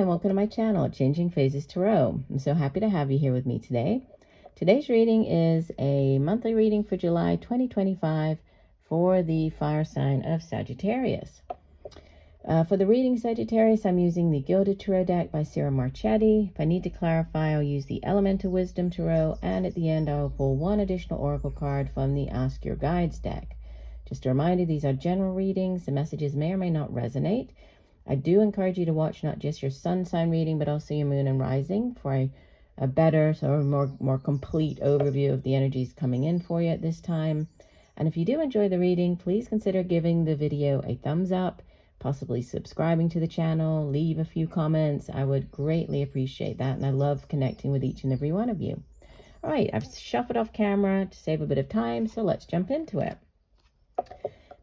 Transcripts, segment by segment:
and welcome to my channel, Changing Phases Tarot. I'm so happy to have you here with me today. Today's reading is a monthly reading for July 2025 for the fire sign of Sagittarius. For the reading, Sagittarius, I'm using the Gilded Tarot deck by Sarah Marchetti. If I need to clarify, I'll use the Elemental Wisdom Tarot, and at the end, I'll pull one additional oracle card from the Ask Your Guides deck. Just a reminder, these are general readings. The messages may or may not resonate. I do encourage you to watch not just your sun sign reading, but also your moon and rising for a better, sort of more complete overview of the energies coming in for you at this time. And if you do enjoy the reading, please consider giving the video a thumbs up, possibly subscribing to the channel, leave a few comments. I would greatly appreciate that, and I love connecting with each and every one of you. All right, I've shuffled off camera to save a bit of time, so let's jump into it.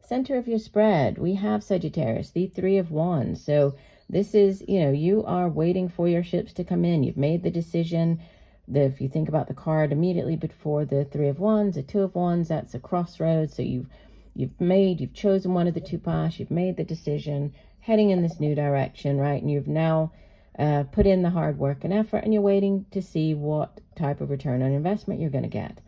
Center of your spread, we have Sagittarius, the Three of Wands. So this is, you are waiting for your ships to come in. You've made the decision. If you think about the card immediately before the Three of Wands, the Two of Wands, that's a crossroads. So you've chosen one of the two paths. You've made the decision, heading in this new direction, right? And you've now put in the hard work and effort, and you're waiting to see what type of return on investment you're going to get.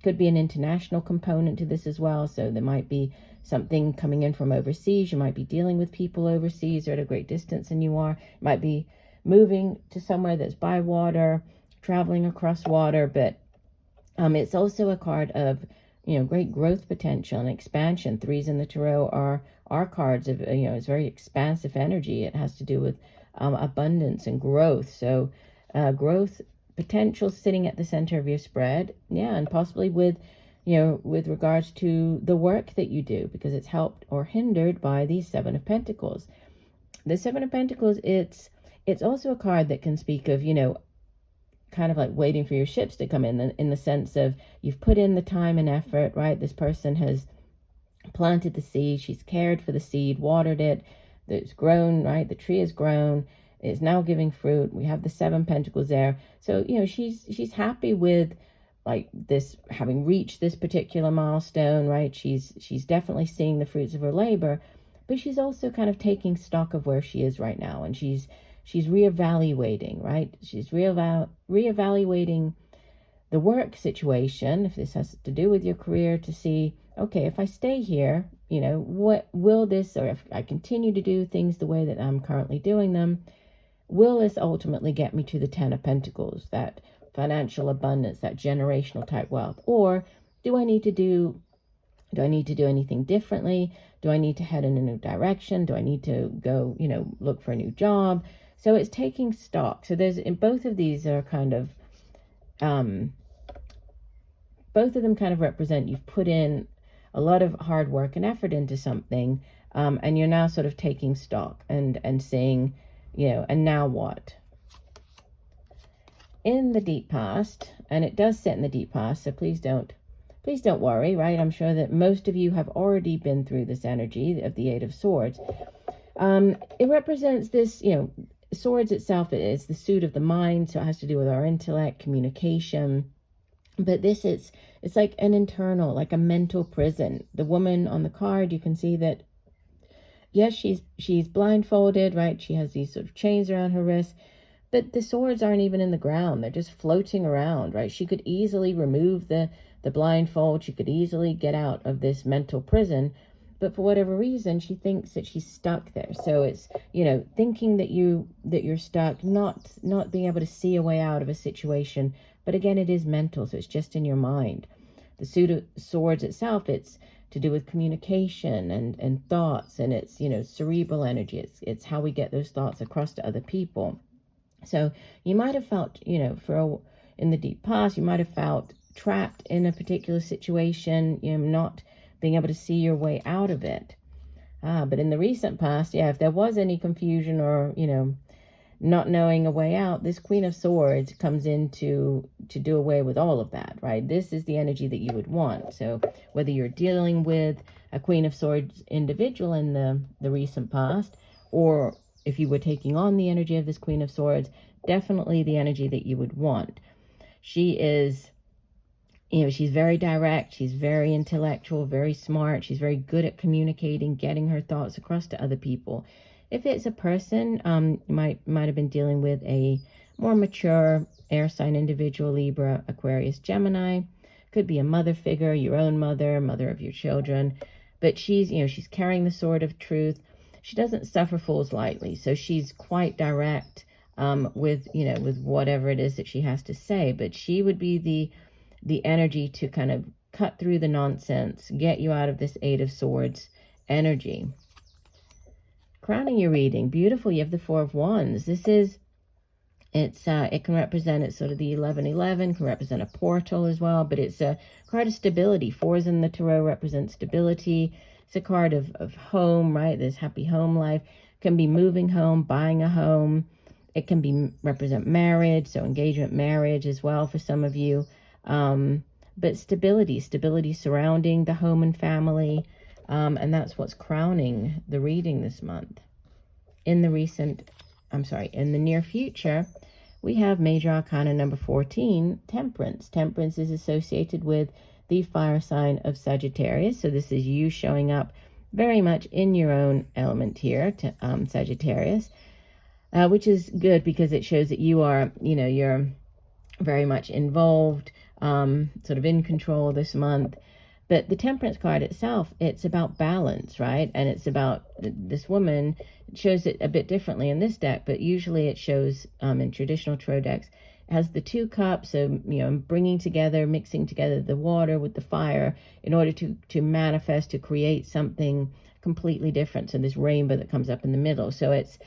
Could be an international component to this as well. So there might be something coming in from overseas. You might be dealing with people overseas or at a great distance than you are. You might be moving to somewhere that's by water, traveling across water. But it's also a card of, great growth potential and expansion. Threes in the tarot are cards of, it's very expansive energy. It has to do with abundance and growth. So growth potential sitting at the center of your spread. Yeah, and possibly with regards to the work that you do, because it's helped or hindered by the Seven of Pentacles. The Seven of Pentacles, it's also a card that can speak of, kind of like waiting for your ships to come in the sense of you've put in the time and effort, right? This person has planted the seed. She's cared for the seed, watered it. It's grown, right? The tree has grown. It's now giving fruit. We have the Seven Pentacles there. So, she's happy with like this, having reached this particular milestone, right? She's definitely seeing the fruits of her labor, but she's also kind of taking stock of where she is right now. And she's reevaluating, right? She's reevaluating the work situation, if this has to do with your career, to see, okay, if I stay here, what will this, or if I continue to do things the way that I'm currently doing them, will this ultimately get me to the Ten of Pentacles, that financial abundance, that generational type wealth? Or do I need to do anything differently? Do I need to head in a new direction? Do I need to go, look for a new job? So it's taking stock. So in both of these are kind of, both of them kind of represent you've put in a lot of hard work and effort into something, and you're now sort of taking stock and saying, and now what? In the deep past, and it does sit in the deep past, so please don't worry, right? I'm sure that most of you have already been through this energy of the Eight of Swords. It represents this, swords itself is the suit of the mind, so it has to do with our intellect, communication. But it's like an internal, like a mental prison. The woman on the card, you can see that, yes, she's blindfolded, right? She has these sort of chains around her wrists, but the swords aren't even in the ground. They're just floating around, right? She could easily remove the blindfold. She could easily get out of this mental prison, but for whatever reason, she thinks that she's stuck there. So it's, thinking that you're stuck, not being able to see a way out of a situation. But again, it is mental, so it's just in your mind. The suit of swords itself, it's to do with communication and thoughts, and it's, cerebral energy. It's how we get those thoughts across to other people. So you might have felt, in the deep past, you might have felt trapped in a particular situation, not being able to see your way out of it. But in the recent past, if there was any confusion or, not knowing a way out, this Queen of Swords comes in to do away with all of that, right? This is the energy that you would want. So whether you're dealing with a Queen of Swords individual in the recent past, or if you were taking on the energy of this Queen of Swords, definitely the energy that you would want. She is, she's very direct. She's very intellectual, very smart. She's very good at communicating, getting her thoughts across to other people. If it's a person, you might have been dealing with a more mature air sign individual, Libra, Aquarius, Gemini. Could be a mother figure, your own mother, mother of your children. But she's, she's carrying the sword of truth. She doesn't suffer fools lightly. So she's quite direct with whatever it is that she has to say. But she would be the energy to kind of cut through the nonsense, get you out of this Eight of Swords energy. Crowning your reading, beautiful. You have the Four of Wands. It can represent, it's sort of the 1111, can represent a portal as well, but it's a card of stability. Fours in the tarot represent stability. It's a card of home, right? This happy home life. Can be moving home, buying a home. It can represent marriage, so engagement, marriage as well for some of you. But stability surrounding the home and family. And that's what's crowning the reading this month. In the near future, we have Major Arcana number 14, Temperance. Temperance is associated with the fire sign of Sagittarius. So this is you showing up very much in your own element here, Sagittarius, which is good because it shows that you are, you're very much involved, sort of in control this month. But the Temperance card itself, it's about balance, right? And it's about this woman. It shows it a bit differently in this deck, but usually it shows in traditional tarot decks, it has the two cups, so, bringing together, mixing together the water with the fire in order to manifest, to create something completely different. So this rainbow that comes up in the middle. So it's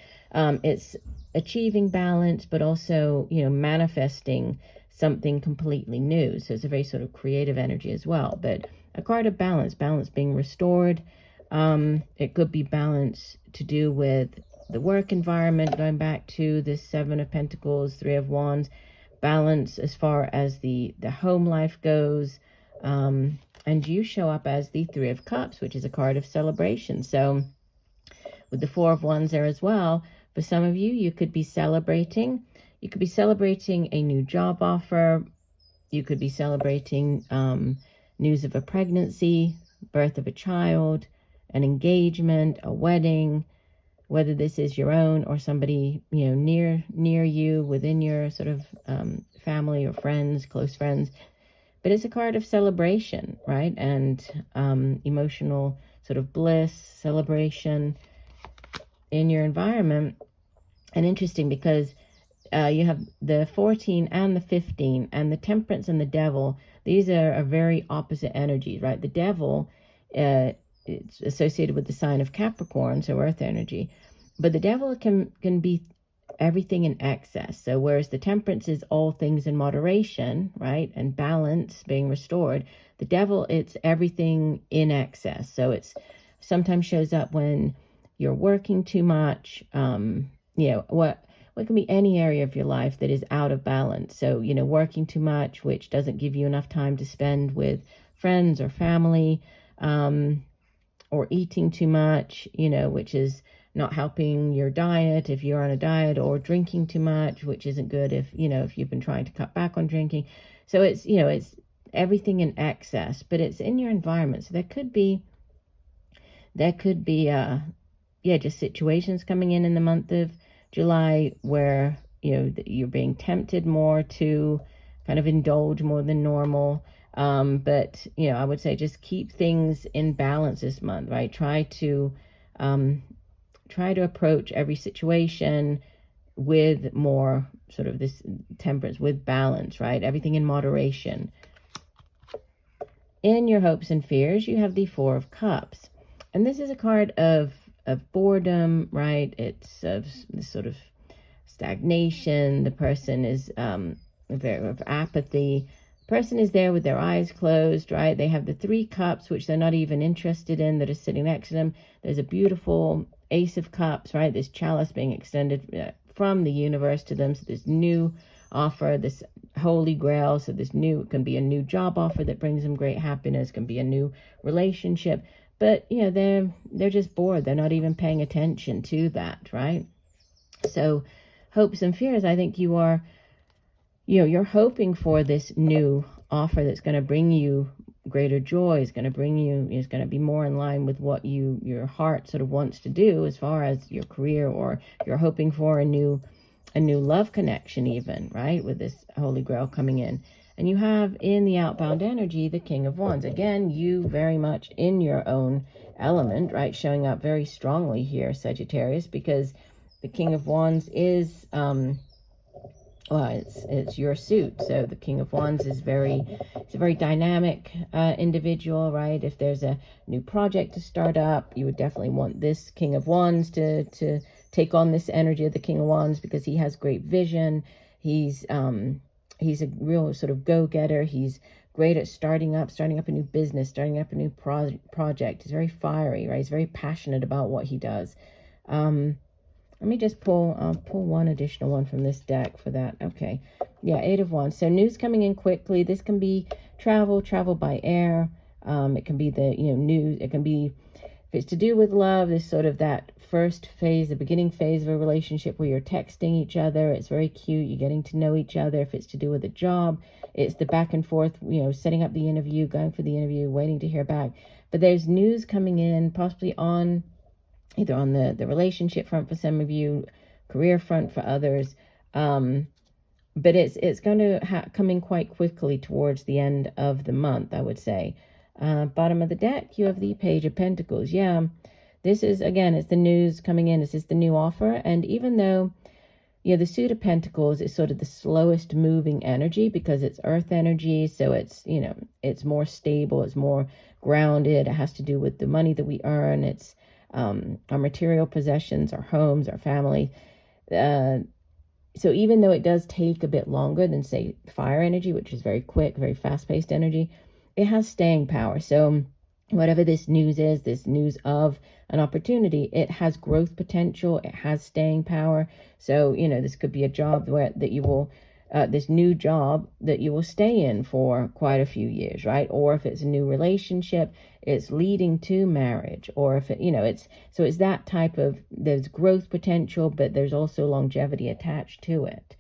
achieving balance, but also, manifesting something completely new. So it's a very sort of creative energy as well. But a card of balance being restored. It could be balance to do with the work environment, going back to the Seven of Pentacles, Three of Wands, balance as far as the home life goes. And you show up as the Three of Cups, which is a card of celebration. So with the Four of Wands there as well, for some of you, you could be celebrating. You could be celebrating a new job offer. You could be celebrating news of a pregnancy, birth of a child, an engagement, a wedding, whether this is your own or somebody, near you, within your sort of family or friends, close friends. But it's a card of celebration, right? And emotional sort of bliss, celebration in your environment. And interesting because you have the 14 and the 15, and the Temperance and the Devil. These are very opposite energies, right? The Devil, it's associated with the sign of Capricorn, so earth energy. But the Devil can be everything in excess. So whereas the Temperance is all things in moderation, right? And balance being restored, the Devil, it's everything in excess. So it's sometimes shows up when you're working too much, what can be any area of your life that is out of balance. So, working too much, which doesn't give you enough time to spend with friends or family, or eating too much, which is not helping your diet if you're on a diet, or drinking too much, which isn't good if you've been trying to cut back on drinking. So it's, it's everything in excess, but it's in your environment. So there could be, just situations coming in the month of July where, you're being tempted more to kind of indulge more than normal. But, I would say just keep things in balance this month, right? Try to approach every situation with more sort of this temperance, with balance, right? Everything in moderation. In your hopes and fears, you have the Four of Cups. And this is a card of boredom, right? It's of this sort of stagnation. The person is very of apathy. The person is there with their eyes closed, right? They have the Three Cups, which they're not even interested in, that are sitting next to them. There's a beautiful Ace of Cups, right? This chalice being extended from the universe to them. So this new offer, this holy grail. So this new, it can be a new job offer that brings them great happiness, can be a new relationship. But, they're just bored. They're not even paying attention to that, right? So hopes and fears, I think you are, you're hoping for this new offer that's going to bring you greater joy, is going to bring you, is going to be more in line with what your heart sort of wants to do as far as your career, or you're hoping for a new love connection even, right? With this Holy Grail coming in. And you have in the outbound energy, the King of Wands. Again, you very much in your own element, right? Showing up very strongly here, Sagittarius, because the King of Wands is, well, it's your suit. So the King of Wands is it's a very dynamic individual, right? If there's a new project to start up, you would definitely want this King of Wands to take on this energy of the King of Wands, because he has great vision. He's a real sort of go-getter. He's great at starting up a new business, starting up a new project. He's very fiery, right? He's very passionate about what he does. Let me just pull one additional one from this deck for that. Okay. Yeah, Eight of Wands. So news coming in quickly. This can be travel by air. It can be the, news. It can be, if it's to do with love, this sort of that first phase, the beginning phase of a relationship where you're texting each other. It's very cute. You're getting to know each other. If it's to do with a job, it's the back and forth, setting up the interview, going for the interview, waiting to hear back. But there's news coming in, possibly on either on the relationship front for some of you, career front for others. But it's going to come in quite quickly towards the end of the month, I would say. Bottom of the deck, you have the Page of Pentacles. Yeah, this is, again, it's the news coming in. This is the new offer. And even though, the Suit of Pentacles is sort of the slowest moving energy because it's earth energy. So it's, it's more stable. It's more grounded. It has to do with the money that we earn. It's our material possessions, our homes, our family. So even though it does take a bit longer than, say, fire energy, which is very quick, very fast-paced energy, it has staying power. So whatever this news is, this news of an opportunity, it has growth potential. It has staying power. So, this could be a job that you will, this new job that you will stay in for quite a few years, right? Or if it's a new relationship, it's leading to marriage. Or if it, it's that type of, there's growth potential, but there's also longevity attached to it.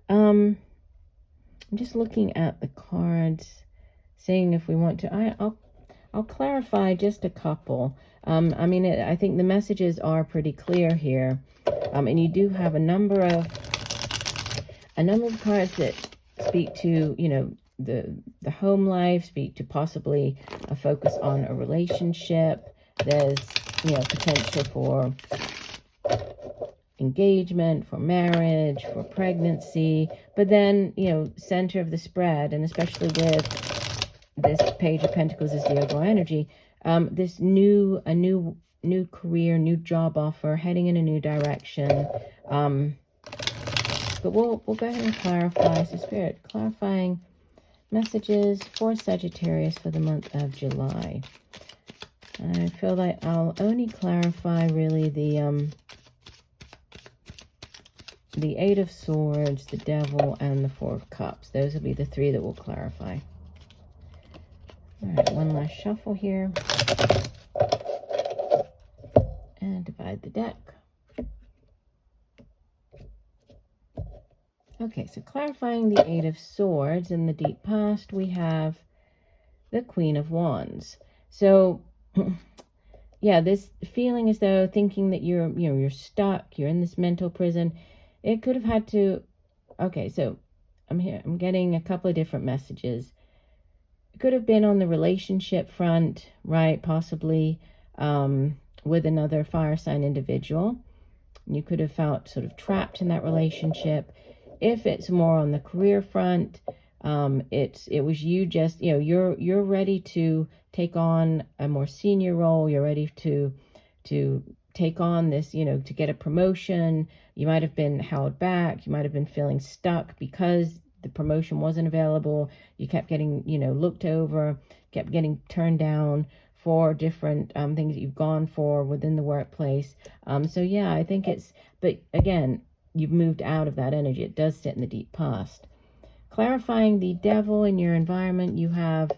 I'm just looking at the cards, seeing if we want to, I'll clarify just a couple. I think the messages are pretty clear here. And you do have a number of cards that speak to, the home life, speak to possibly a focus on a relationship. There's, potential for engagement, for marriage, for pregnancy. But then, center of the spread, and especially with this Page of Pentacles is the overall energy, this new career, new job offer, heading in a new direction. But we'll go ahead and clarify. So Spirit, clarifying messages for Sagittarius for the month of July. I feel like I'll only clarify really the Eight of Swords, the Devil, and the Four of Cups. Those will be the three that we'll clarify. All right, one last shuffle here. And divide the deck. Okay, so clarifying the Eight of Swords in the deep past, we have the Queen of Wands. So, yeah, this feeling as though thinking that you're stuck, you're in this mental prison. It could have had to, okay, so I'm getting a couple of different messages. It could have been on the relationship front, right? Possibly with another fire sign individual. You could have felt sort of trapped in that relationship. If it's more on the career front, it was you just, you're ready to take on a more senior role. You're ready to take on this, to get a promotion. You might have been held back. You might have been feeling stuck because the promotion wasn't available. You kept getting, looked over, kept getting turned down for different things that you've gone for within the workplace. So yeah, I think but again, you've moved out of that energy. It does sit in the deep past. Clarifying the Devil in your environment, you have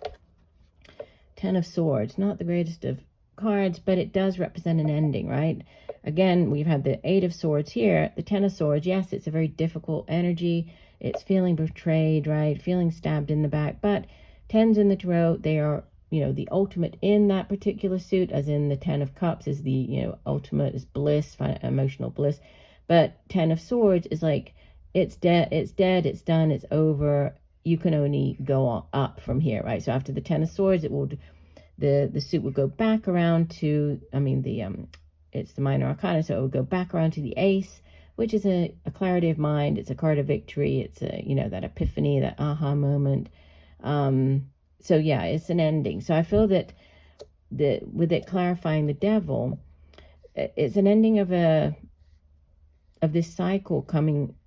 Ten of Swords. Not the greatest of cards, but it does represent an ending, right? Again, we've had the Eight of Swords here. The Ten of Swords, yes, it's a very difficult energy. It's feeling betrayed, right? Feeling stabbed in the back. But tens in the tarot, they are the ultimate in that particular suit, as in the 10 of Cups is the, ultimate is bliss, emotional bliss. But 10 of Swords is like, it's dead, it's done, it's over. You can only go up from here, right? So after the 10 of Swords, it will, the suit will go back around to, it's the minor arcana, so it will go back around to the Ace, which is a clarity of mind. It's a card of victory. It's a, that epiphany, that aha moment. So yeah, it's an ending. So I feel that with it clarifying the Devil, it's an ending of this cycle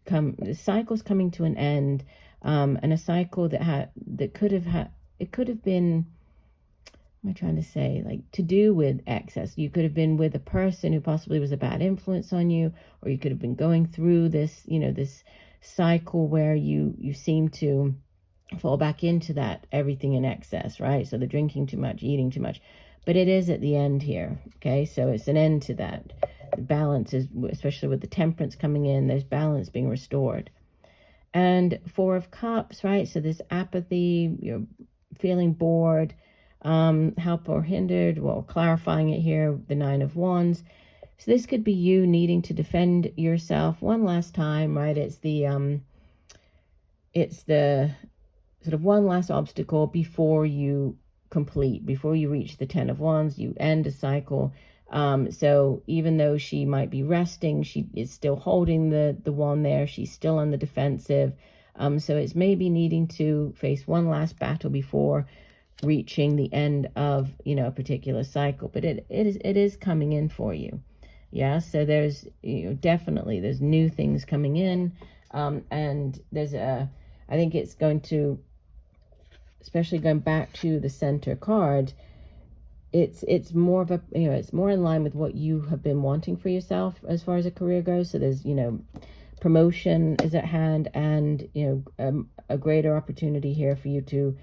the cycle's coming to an end, and a cycle that could have been, what am I trying to say, like, to do with excess. You could have been with a person who possibly was a bad influence on you, or you could have been going through this, this cycle where you seem to fall back into that everything in excess, right? So the drinking too much, eating too much, but it is at the end here. Okay, so it's an end to that. The balance is, especially with the Temperance coming in, there's balance being restored. And 4 of Cups, right? So this apathy, you're feeling bored, help or hindered, well, clarifying it here, the 9 of Wands. So this could be you needing to defend yourself one last time, right? It's the sort of one last obstacle before you reach the 10 of Wands, you end a cycle. So even though she might be resting, she is still holding the wand there. She's still on the defensive. So it's maybe needing to face one last battle before reaching the end of, a particular cycle. But it is coming in for you. Yeah, so there's, definitely there's new things coming in. And there's I think it's going to, especially going back to the center card, it's more of a, it's more in line with what you have been wanting for yourself as far as a career goes. So there's, promotion is at hand, and, a greater opportunity here for you to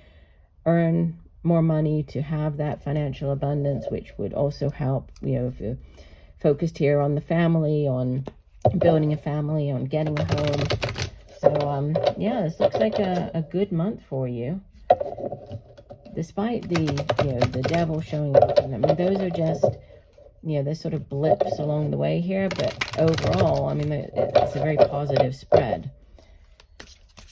earn more money, to have that financial abundance, which would also help, if you're focused here on the family, on building a family, on getting a home. So, yeah, this looks like a good month for you. Despite the Devil showing up, those are just, there's sort of blips along the way here, but overall, it's a very positive spread.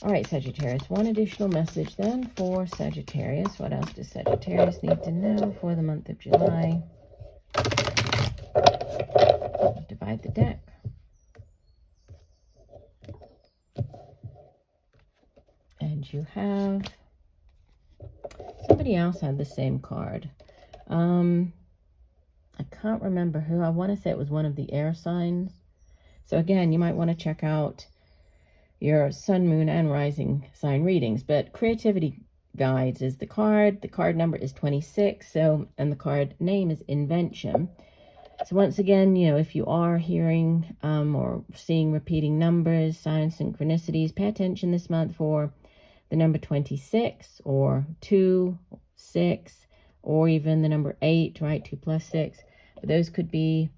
All right, Sagittarius, one additional message then for Sagittarius. What else does Sagittarius need to know for the month of July? Divide the deck. And you have, somebody else had the same card. I can't remember who. I want to say it was one of the air signs. So again, you might want to check out your sun, moon, and rising sign readings. But creativity guides is the card. The card number is 26. So, and the card name is invention. So once again, if you are hearing or seeing repeating numbers, signs, synchronicities, pay attention this month for the number 26 or 2, 6, or even the number 8, right? 2 plus 6. But those could be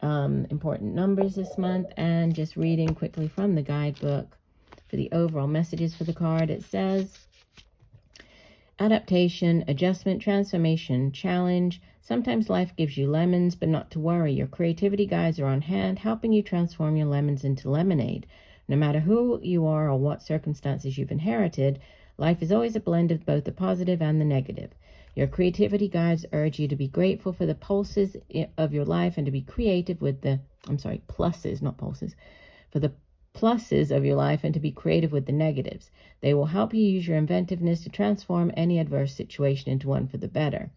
important numbers this month. And just reading quickly from the guidebook for the overall messages for the card, it says adaptation, adjustment, transformation, challenge. Sometimes life gives you lemons, but not to worry. Your creativity guides are on hand, helping you transform your lemons into lemonade. No matter who you are or what circumstances you've inherited, life is always a blend of both the positive and the negative. Your creativity guides urge you to be grateful for the pulses of your life and to be creative with the, pluses, not pulses, for the pluses of your life and to be creative with the negatives. They will help you use your inventiveness to transform any adverse situation into one for the better.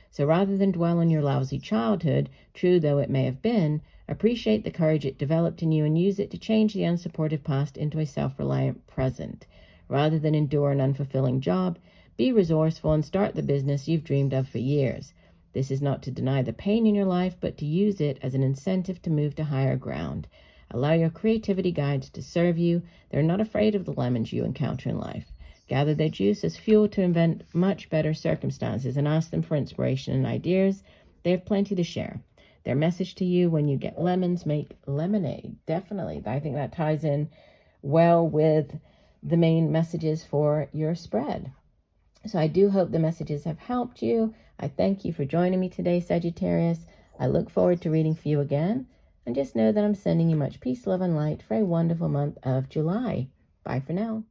So rather than dwell on your lousy childhood, true though it may have been, appreciate the courage it developed in you and use it to change the unsupportive past into a self-reliant present. Rather than endure an unfulfilling job, be resourceful and start the business you've dreamed of for years. This is not to deny the pain in your life, but to use it as an incentive to move to higher ground. Allow your creativity guides to serve you. They're not afraid of the lemons you encounter in life. Gather their juice as fuel to invent much better circumstances and ask them for inspiration and ideas. They have plenty to share. Their message to you: when you get lemons, make lemonade. Definitely. I think that ties in well with the main messages for your spread. So I do hope the messages have helped you. I thank you for joining me today, Sagittarius. I look forward to reading for you again. And just know that I'm sending you much peace, love, and light for a wonderful month of July. Bye for now.